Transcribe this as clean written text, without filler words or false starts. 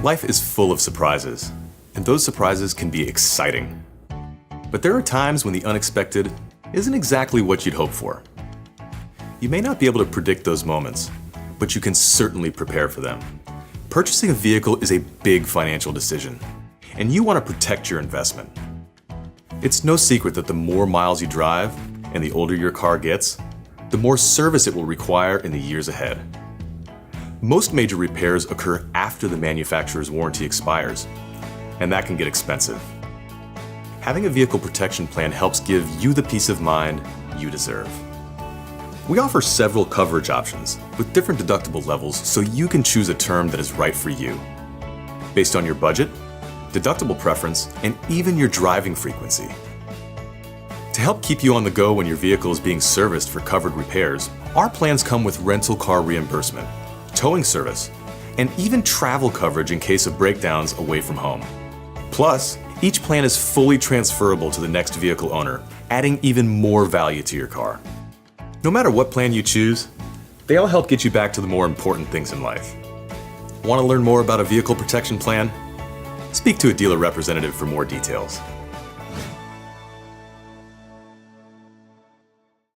Life is full of surprises, and those surprises can be exciting. But there are times when the unexpected isn't exactly what you'd hope for. You may not be able to predict those moments, but you can certainly prepare for them. Purchasing a vehicle is a big financial decision, and you want to protect your investment. It's no secret that the more miles you drive and the older your car gets, the more service it will require in the years ahead. Most major repairs occur after the manufacturer's warranty expires, and that can get expensive. Having a vehicle protection plan helps give you the peace of mind you deserve. We offer several coverage options with different deductible levels so you can choose a term that is right for you. Based on your budget, deductible preference, and even your driving frequency. To help keep you on the go when your vehicle is being serviced for covered repairs, our plans come with rental car reimbursement, towing service, and even travel coverage in case of breakdowns away from home. Plus, each plan is fully transferable to the next vehicle owner, adding even more value to your car. No matter what plan you choose, they all help get you back to the more important things in life. Want to learn more about a vehicle protection plan? Speak to a dealer representative for more details.